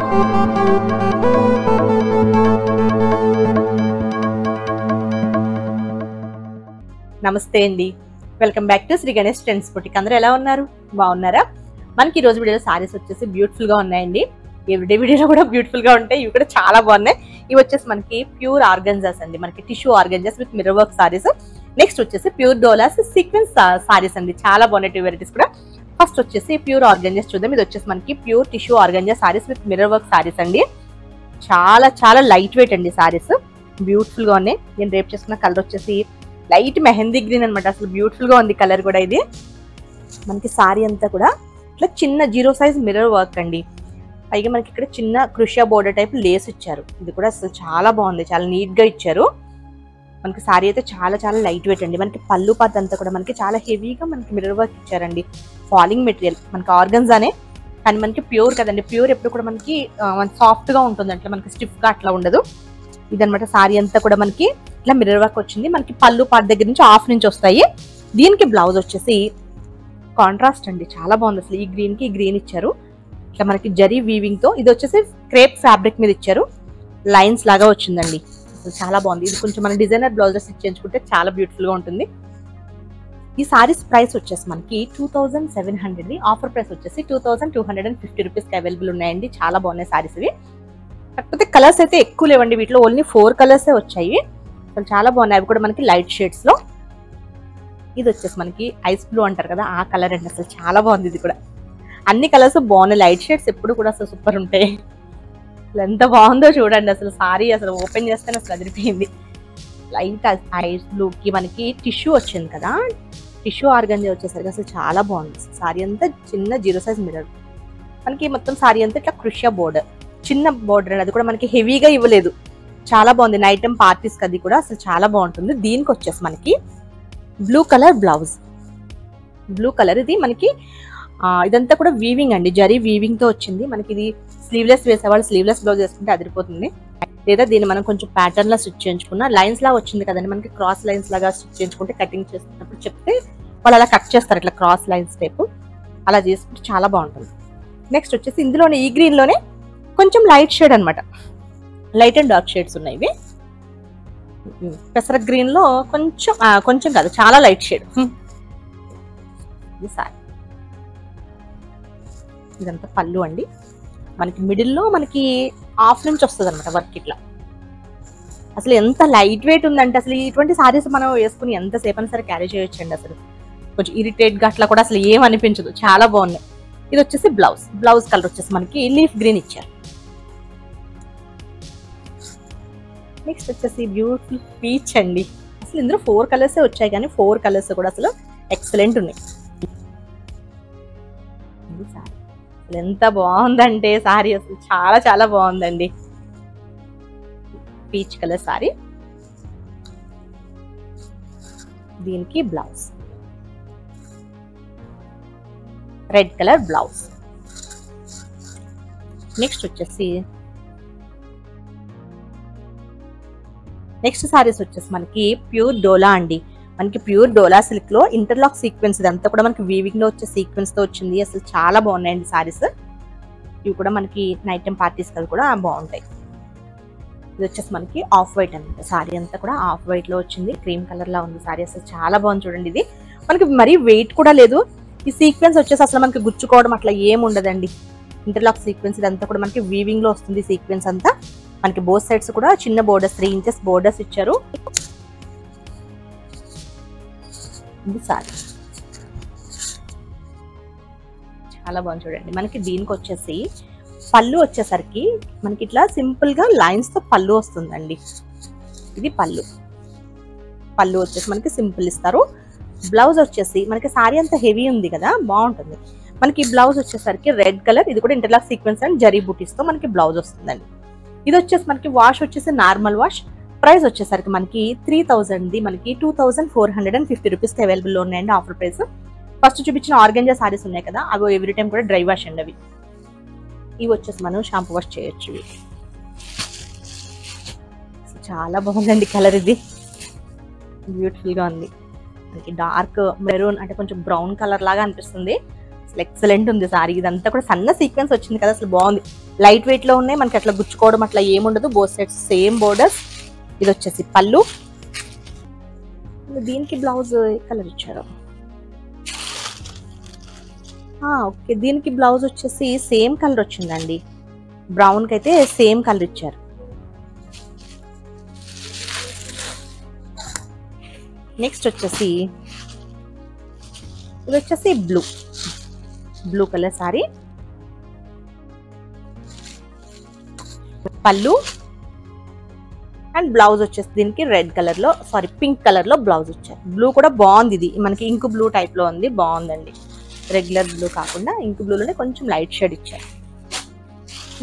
నమస్తే అండి, welcome back to Shri Ganesh trends boutique. అందరూ ఎలా ఉన్నారు? బాగున్నారా? మనకి ఈ రోజు వీడియోలో సారీస్ వచ్చేసి బ్యూటిఫుల్ గా ఉన్నాయండి. ఎవ్రీడే వీడియోలో కూడా బ్యూటిఫుల్ గా ఉంటాయి. ఇవి కూడా చాలా బాగున్నాయి. ఇవి వచ్చేసి మనకి ప్యూర్ ఆర్గంజాస్ అండి, మనకి tissue organzas with mirror work saris. Next వచ్చేసి ప్యూర్ డోలాస్ సీక్వెన్స్ సారీస్ అండి, చాలా బాగున్నాయి వెరైటీస్ కూడా. ఫస్ట్ వచ్చేసి ప్యూర్ ఆర్గంజాస్ చూద్దాం. ఇది వచ్చేసి మనకి pure tissue organza saris with mirror work saris అండి. చాలా చాలా లైట్ వెయిట్ అండి సారీస్, బ్యూటిఫుల్ గా ఉన్నాయి. నేను రేపు చేసుకున్న కలర్ వచ్చేసి లైట్ మెహందీ గ్రీన్ అనమాట. అసలు బ్యూటిఫుల్ గా ఉంది కలర్ కూడా. ఇది మనకి సారీ అంతా కూడా ఇట్లా చిన్న 0 సైజ్ మిర్రర్ వర్క్ అండి. పైగా మనకి ఇక్కడ చిన్న క్రుషియా బోర్డర్ టైప్ లేస్ ఇచ్చారు. ఇది కూడా అసలు చాలా బాగుంది, చాలా నీట్ గా ఇచ్చారు. మనకి సారీ అయితే చాలా చాలా లైట్ వెయిట్ అండి. మనకి పళ్ళు పాత అంతా కూడా మనకి చాలా హెవీగా మనకి మిర్రర్ వర్క్ ఇచ్చారండి. ఫాలింగ్ మెటీరియల్ మనకి ఆర్గన్జానే, కానీ మనకి ప్యూర్ కదండి. ప్యూర్ ఎప్పుడు కూడా మనకి సాఫ్ట్ గా ఉంటుంది, అట్లా మనకి స్టిఫ్ గా అట్లా ఉండదు. ఇదనమాట సారీ అంతా కూడా మనకి ఇట్లా మిర్రర్ వర్క్ వచ్చింది. మనకి పళ్ళు పార్ట్ దగ్గర నుంచి హాఫ్ నుంచి వస్తాయి. దీనికి బ్లౌజ్ వచ్చేసి కాంట్రాస్ట్ అండి, చాలా బాగుంది. అసలు ఈ గ్రీన్ కి గ్రీన్ ఇచ్చారు. ఇట్లా మనకి జరీ వీవింగ్ తో, ఇది వచ్చేసి క్రేప్ ఫ్యాబ్రిక్ మీద ఇచ్చారు. లైన్స్ లాగా వచ్చిందండి, అసలు చాలా బాగుంది. ఇది కొంచెం మన డిజైనర్ బ్లౌజెస్ ఇచ్చేంచుకుంటే చాలా బ్యూటిఫుల్ గా ఉంటుంది. ఈ సారీస్ ప్రైస్ వచ్చేసి మనకి 2700, ఆఫర్ ప్రైస్ వచ్చేసి 2250 రూపీస్ కి అవైలబుల్ ఉన్నాయండి. చాలా బాగున్నాయి సారీస్ ఇవి. కాకపోతే కలర్స్ అయితే ఎక్కువ లేవండి, వీటిలో ఓన్లీ 4 కలర్సే వచ్చాయి. అసలు చాలా బాగున్నాయి. అవి కూడా మనకి లైట్ షేడ్స్ లో. ఇది వచ్చేసి మనకి ఐస్ బ్లూ అంటారు కదా, ఆ కలర్ అండి. అసలు చాలా బాగుంది. ఇది కూడా అన్ని కలర్స్ బాగున్నాయి. లైట్ షేడ్స్ ఎప్పుడు కూడా అసలు సూపర్ ఉంటాయి. అసలు ఎంత బాగుందో చూడండి. అసలు సారీ అసలు ఓపెన్ చేస్తేనే అసలు అదిరిపోయింది. లైట్ ఐస్ బ్లూ కి మనకి టిష్యూ వచ్చింది కదా, టిష్యూ ఆర్గంజా వచ్చేసరికి అసలు చాలా బాగుంది. సారీ అంతా చిన్న 0 సైజ్ మిర్రర్. మనకి మొత్తం సారీ అంతా ఇట్లా క్రుషియా బోర్డర్, చిన్న బోర్డర్. అది కూడా మనకి హెవీగా ఇవ్వలేదు, చాలా బాగుంది. నైట్ టైం పార్టీస్ అది కూడా అసలు చాలా బాగుంటుంది. దీనికి వచ్చేసి మనకి blue colour blouse, blue colour. ఇది మనకి ఇదంతా కూడా వీవింగ్ అండి, జరీ వీవింగ్ తో వచ్చింది. మనకి ఇది స్లీవ్లెస్ వేసేవాళ్ళు స్లీవ్లెస్ బ్లౌజ్ వేసుకుంటే అదిరిపోతుంది. లేదా దీన్ని మనం కొంచెం ప్యాటర్న్ లా స్టిచ్ చేయించుకున్న, లైన్స్ లాగా వచ్చింది కదండి మనకి, క్రాస్ లైన్స్ లాగా స్టిచ్ చేయించుకుంటే కటింగ్ చేస్తున్నప్పుడు చెప్తే వాళ్ళు అలా కట్ చేస్తారు, ఇట్లా క్రాస్ లైన్స్ టైప్. అలా చేసుకుంటే చాలా బాగుంటుంది. నెక్స్ట్ వచ్చేసి ఇందులోనే ఈ గ్రీన్ లోనే కొంచెం లైట్ షేడ్ అనమాట, లైట్ అండ్ డార్క్ షేడ్స్ ఉన్నాయి ఇవి. పెసర గ్రీన్ లో కొంచెం కొంచెం కాదు, చాలా లైట్ షేడ్. ఇది సారీ. ఇదంతా పళ్ళు అండి. మనకి మిడిల్ లో మనకి హాఫ్ నుంచి వస్తుంది అనమాట వర్క్ ఇట్లా. అసలు ఎంత లైట్ వెయిట్ ఉందంటే అసలు ఇటువంటి సారీస్ మనం వేసుకుని ఎంతసేపు అయినా సరే క్యారీ చేయొచ్చండి. అసలు కొంచెం ఇరిటేట్ గా అట్లా కూడా అసలు ఏం అనిపించదు, చాలా బాగున్నాయి. ఇది వచ్చేసి బ్లౌజ్, బ్లౌజ్ కలర్ వచ్చేసి మనకి లీఫ్ గ్రీన్ ఇచ్చారు. నెక్స్ట్ వచ్చేసి బ్యూటిఫుల్ పీచ్ అండి. అసలు ఇందులో 4 కలర్సే వచ్చాయి, కానీ 4 కలర్స్ కూడా అసలు ఎక్సలెంట్ ఉన్నాయి. అసలు ఎంత బాగుందంటే సారీ, అసలు చాలా చాలా బాగుందండి. పీచ్ కలర్ సారీ, దీనికి blouse red colour blouse. Next వచ్చేసి నెక్స్ట్ సారీస్ వచ్చేసి మనకి ప్యూర్ డోలా అండి. మనకి ప్యూర్ డోలా సిల్క్ లో ఇంటర్లాక్ సీక్వెన్స్, ఇదంతా కూడా మనకి వీవింగ్ లో వచ్చే సీక్వెన్స్ తో వచ్చింది. అసలు చాలా బాగున్నాయండి సారీస్. ఇవి కూడా మనకి నైట్ టైం పార్టీస్ కది కూడా బాగుంటాయి. ఇది వచ్చేసి మనకి ఆఫ్ వైట్ అనమాట. సారీ అంతా కూడా ఆఫ్ వైట్ లో వచ్చింది, క్రీమ్ కలర్ లా ఉంది సారీ. అసలు చాలా బాగుంది చూడండి. ఇది మనకి మరీ వెయిట్ కూడా లేదు. ఈ సీక్వెన్స్ వచ్చేసి అసలు మనకి గుచ్చుకోవడం అట్లా ఏం ఉండదండి. ఇంటర్లాక్ సీక్వెన్స్ ఇదంతా కూడా మనకి వీవింగ్ లో వస్తుంది. సీక్వెన్స్ అంతా మనకి బోత్ సైడ్స్ కూడా చిన్న బోర్డర్స్, 3 ఇంచెస్ బోర్డర్స్ ఇచ్చారు. ఇది సారీ చాలా బాగుంది చూడండి. మనకి దీనికి వచ్చేసి పళ్ళు వచ్చేసరికి మనకి ఇట్లా సింపుల్ గా లైన్స్ తో పళ్ళు వస్తుందండి. ఇది పళ్ళు, పళ్ళు వచ్చేసి మనకి సింపుల్ ఇస్తారు. బ్లౌజ్ వచ్చేసి మనకి సారీ అంతా హెవీ ఉంది కదా, బాగుంటుంది. మనకి బ్లౌజ్ వచ్చేసరికి రెడ్ కలర్, ఇది కూడా ఇంటర్లాక్ సీక్వెన్స్ అండ్ జరీ బూటీస్ తో మనకి బ్లౌజ్ వస్తుందండి. ఇది వచ్చేసి మనకి వాష్ వచ్చేసి నార్మల్ వాష్. ప్రైస్ వచ్చేసరికి మనకి 3000, మనకి 2450 రూపీస్ కి అవైలబుల్ లో ఉన్నాయండి ఆఫర్ ప్రైస్. ఫస్ట్ చూపించిన ఆర్గంజా సారీస్ ఉన్నాయి కదా, అవి ఎవ్రీ టైం కూడా డ్రై వాష్ అండి. అవి ఇవి వచ్చేసి మనం షాంపూ వాష్ చేయొచ్చు. చాలా బాగుందండి కలర్, ఇది బ్యూటిఫుల్ గా ఉంది. మనకి డార్క్ మెరూన్ అంటే కొంచెం బ్రౌన్ కలర్ లాగా అనిపిస్తుంది. అసలు ఎక్సలెంట్ ఉంది సారీ. ఇదంతా కూడా సన్న సీక్వెన్స్ వచ్చింది కదా, అసలు బాగుంది. లైట్ వెయిట్ లో ఉన్నాయి, మనకి అట్లా గుచ్చుకోవడం అట్లా ఏముండదు. Both sides same borders. ఇది వచ్చేసి పళ్ళు. దీనికి బ్లౌజ్ కలర్ ఇచ్చారు. ఓకే, దీనికి బ్లౌజ్ వచ్చేసి సేమ్ కలర్ వచ్చిందండి. బ్రౌన్ కి అయితే సేమ్ కలర్ ఇచ్చారు. నెక్స్ట్ వచ్చేసి ఇది వచ్చేసి బ్లూ కలర్ సారీ. పళ్ళు అండ్ బ్లౌజ్ వచ్చేసి దీనికి రెడ్ కలర్ లో పింక్ కలర్ లో బ్లౌజ్ ఇచ్చారు. బ్లూ కూడా బాగుంది, ఇది మనకి ఇంకు బ్లూ టైప్ లో ఉంది, బాగుందండి. రెగ్యులర్ బ్లూ కాకుండా ఇంకు బ్లూలోనే కొంచెం లైట్ షేడ్ ఇచ్చారు.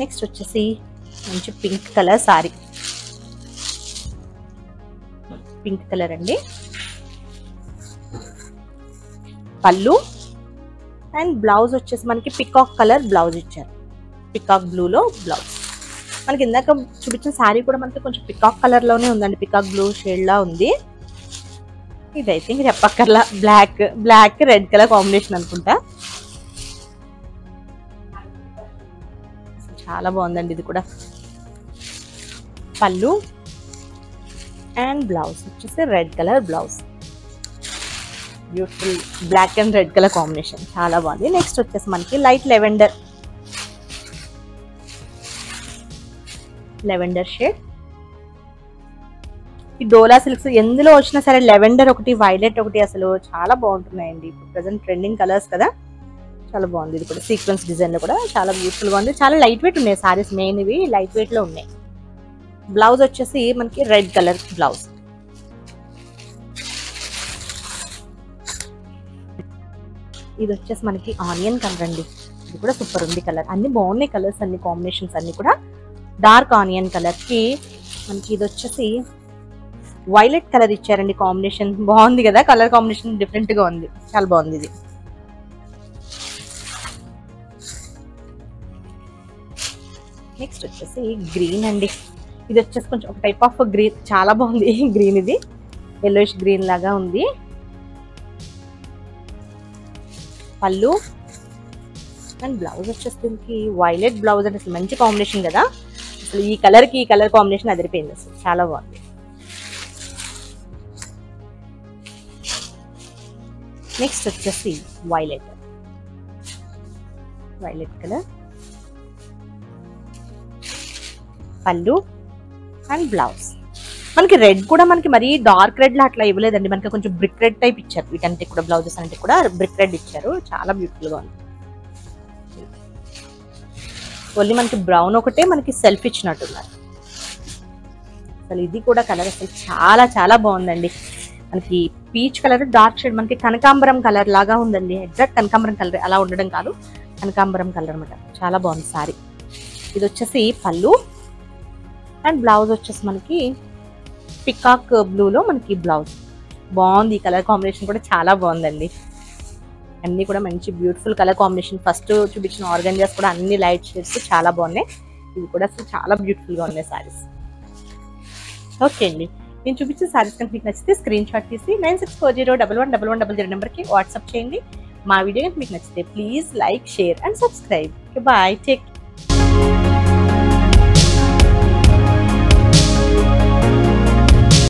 నెక్స్ట్ వచ్చేసి మంచి pink colour sorry. Pink colour అండి. పళ్ళు అండ్ బ్లౌజ్ వచ్చేసి మనకి పికాక్ కలర్ బ్లౌజ్ ఇచ్చారు. పికాక్ బ్లూలో బ్లౌజ్. మనకి ఇందాక చూపించిన శారీ కూడా మనకి కొంచెం పికాక్ కలర్ లోనే ఉందండి, పికాక్ బ్లూ షేడ్ లా ఉంది. ఇదైతే ఇంక చెప్పక్కర్లా, బ్లాక్ రెడ్ కలర్ కాంబినేషన్ అనుకుంటా. చాలా బాగుందండి ఇది కూడా. పళ్ళు అండ్ బ్లౌజ్ వచ్చేసి red colour blouse. Beautiful black and red colour combination, చాలా బాగుంది. నెక్స్ట్ వచ్చేసి మనకి లైట్ లెవెండర్ షేడ్. ఈ డోలా సిల్క్స్ ఎందులో వచ్చినా సరే లెవెండర్ ఒకటి, వైలెట్ ఒకటి అసలు చాలా బాగుంటున్నాయండి. ఇప్పుడు ప్రెసెంట్ ట్రెండింగ్ కలర్స్ కదా, చాలా బాగుంది. ఇది కూడా సీక్వెన్స్ డిజైన్ లో కూడా చాలా బ్యూటిఫుల్ గా ఉంది. చాలా లైట్ వెయిట్ ఉన్నాయి సారీస్, మెయిన్ ఇవి లైట్ వెయిట్ లో ఉన్నాయి. బ్లౌజ్ వచ్చేసి మనకి రెడ్ కలర్ బ్లౌజ్. ఇది వచ్చేసి మనకి ఆనియన్ కలర్ అండి. ఇది కూడా సూపర్ ఉంది కలర్. అన్ని బాగున్నాయి కలర్స్, అన్ని కాంబినేషన్స్ అన్ని కూడా. డార్క్ ఆనియన్ కలర్ కి మనకి ఇది వచ్చేసి వైలెట్ కలర్ ఇచ్చారండి. కాంబినేషన్ బాగుంది కదా, కలర్ కాంబినేషన్ డిఫరెంట్ గా ఉంది, చాలా బాగుంది ఇది. నెక్స్ట్ వచ్చేసి గ్రీన్ అండి. ఇది వచ్చేసి కొంచెం ఒక టైప్ ఆఫ్ గ్రీన్, చాలా బాగుంది గ్రీన్. ఇది ఎల్లోయిష్ గ్రీన్ లాగా ఉంది. పళ్ళు అండ్ బ్లౌజ్ వచ్చేసి దీనికి వైలెట్ బ్లౌజ్ అంటే అసలు మంచి కాంబినేషన్ కదా. అసలు ఈ కలర్ కి ఈ కలర్ కాంబినేషన్ అదిరిపోయింది, అసలు చాలా బాగుంది. నెక్స్ట్ వచ్చేసి వైలెట్ కలర్. పళ్ళు అండ్ బ్లౌజ్. మనకి రెడ్ కూడా మనకి మరీ డార్క్ రెడ్ లా అట్లా ఇవ్వలేదండి, మనకి కొంచెం బ్రిక్ రెడ్ టైప్ ఇచ్చారు. వీటంటే కూడా బ్లౌజెస్ అంటే కూడా బ్రిక్ రెడ్ ఇచ్చారు, చాలా బ్యూటిఫుల్ గా ఉంది. ఓన్లీ మనకి బ్రౌన్ ఒకటే మనకి సెల్ఫ్ ఇచ్చినట్టున్నారు. అసలు ఇది కూడా కలర్ అసలు చాలా చాలా బాగుందండి. మనకి పీచ్ కలర్ డార్క్ షేడ్, మనకి కనకాంబరం కలర్ లాగా ఉందండి. ఎగ్జాక్ట్ కనకాంబరం కలర్ అలా ఉండడం కాదు, కనకాంబరం కలర్ అనమాట. చాలా బాగుంది సారీ. ఇది వచ్చేసి పళ్ళు అండ్ బ్లౌజ్ వచ్చేసి మనకి పికాక్ బ్లూలో మనకి బ్లౌజ్. బాగుంది, ఈ కలర్ కాంబినేషన్ కూడా చాలా బాగుందండి. అన్ని కూడా మంచి బ్యూటిఫుల్ కలర్ కాంబినేషన్. ఫస్ట్ చూపించిన ఆర్గంజాస్ కూడా అన్ని లైట్ షేడ్స్ చాలా బాగున్నాయి. ఇవి కూడా అసలు చాలా బ్యూటిఫుల్ గా ఉన్నాయి సారీస్. ఓకే అండి, నేను చూపించిన సారీస్ కనుక మీకు నచ్చితే స్క్రీన్ షాట్ తీసి 9640111100 నెంబర్కి వాట్సాప్ చేయండి. మా వీడియో కనుక మీకు నచ్చితే please like, share and subscribe. Bye, take